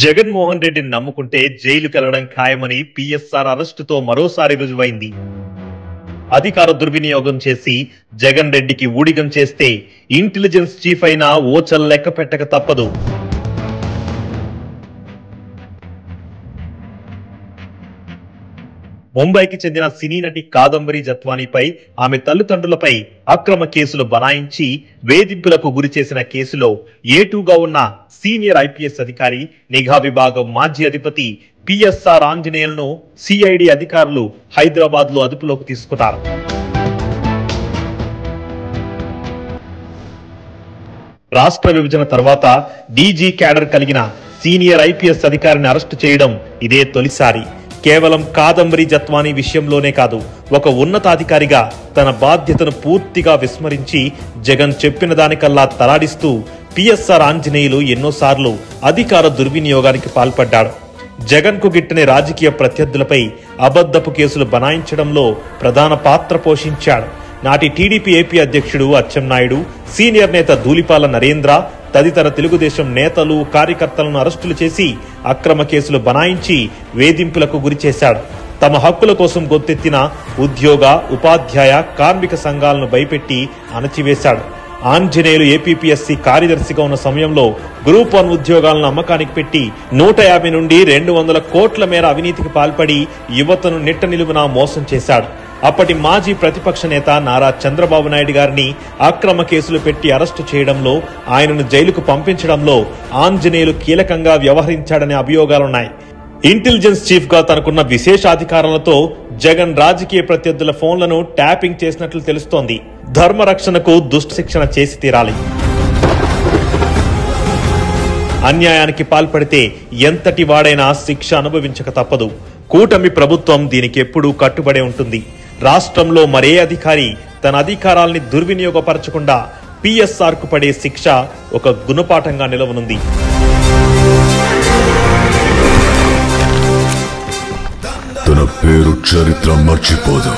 జగన్మోహన్ రెడ్డిని నమ్ముకుంటే జైలుకెళ్లడం ఖాయమని పిఎస్ఆర్ అరెస్టుతో మరోసారి రుజువైంది. అధికార దుర్వినియోగం చేసి జగన్ రెడ్డికి ఊడిగం చేస్తే ఇంటెలిజెన్స్ చీఫ్ అయినా ఓచల్ లెక్క పెట్టక తప్పదు. ముంబైకి చెందిన సినీ నటి కాదంబరి జత్వానీపై ఆమె తల్లిదండ్రులపై అక్రమ కేసులు బనాయించి వేధింపులకు గురి చేసిన కేసులో ఏటూగా ఉన్న సీనియర్ ఐపీఎస్ అధికారి, నిఘా విభాగం మాజీ అధిపతి పిఎస్ఆర్ ఆంజనేయులను సిఐడి అధికారులు హైదరాబాద్ లో అదుపులోకి తీసుకున్నారు. రాష్ట్ర విభజన తర్వాత డీజీ క్యాడర్ కలిగిన సీనియర్ ఐపీఎస్ అధికారిని అరెస్టు చేయడం ఇదే తొలిసారి. కేవలం కాదంబరి జత్వానీ విషయంలోనే కాదు, ఒక ఉన్నతాధికారిగా తన బాధ్యతను పూర్తిగా విస్మరించి జగన్ చెప్పిన దానికల్లా తలాడిస్తూ పిఎస్ఆర్ ఆంజనేయులు ఎన్నోసార్లు అధికార దుర్వినియోగానికి పాల్పడ్డాడు. జగన్ కు గిట్టని రాజకీయ ప్రత్యర్థులపై అబద్ధపు కేసులు బనాయించడంలో ప్రధాన పాత్ర పోషించాడు. నాటి టీడీపీ ఏపీ అధ్యక్షుడు అచ్చెన్నాయుడు, సీనియర్ నేత ధూళిపాల నరేంద్ర తదితర తెలుగుదేశం నేతలు, కార్యకర్తలను అరెస్టులు చేసి అక్రమ కేసులు బనాయించి వేధింపులకు గురి చేశాడు. తమ హక్కుల కోసం గొంతెత్తిన ఉద్యోగ, ఉపాధ్యాయ, కార్మిక సంఘాలను భయపెట్టి అణచివేశాడు. ఆంజనేయులు ఏపీపీఎస్సీ కార్యదర్శిగా ఉన్న సమయంలో గ్రూప్ 1 ఉద్యోగాలను అమ్మకానికి పెట్టి 150 నుండి 200 కోట్ల మేర అవినీతికి పాల్పడి యువతను నిట్ట నిలువునా మోసం చేశాడు. అప్పటి మాజీ ప్రతిపక్ష నేత నారా చంద్రబాబు నాయుడు గారిని అక్రమ కేసులు పెట్టి అరెస్టు చేయడంలో, ఆయనను జైలుకు పంపించడంలో ఆంజనేయులు కీలకంగా వ్యవహరించాడనే అభియోగాలున్నాయి. ఇంటెలిజెన్స్ చీఫ్ గా తనకున్న విశేషాధికారాలతో జగన్ రాజకీయ ప్రత్యర్థుల ఫోన్లను ట్యాపింగ్ చేసినట్లు తెలుస్తోంది. ధర్మరక్షణకు దుష్ట శిక్షణ చేసి తీరాలి. అన్యాయానికి పాల్పడితే ఎంతటి వాడైనా శిక్ష అనుభవించక తప్పదు. కూటమి ప్రభుత్వం దీనికి ఎప్పుడూ కట్టుబడే ఉంటుంది. రాష్ట్రంలో మరే అధికారి తన అధికారాల్ని దుర్వినియోగపరచకుండా పిఎస్ఆర్ కు పడే శిక్ష ఒక గుణపాఠంగా నిలవనుంది. తన పేరు చరిత్ర మర్చిపోదు.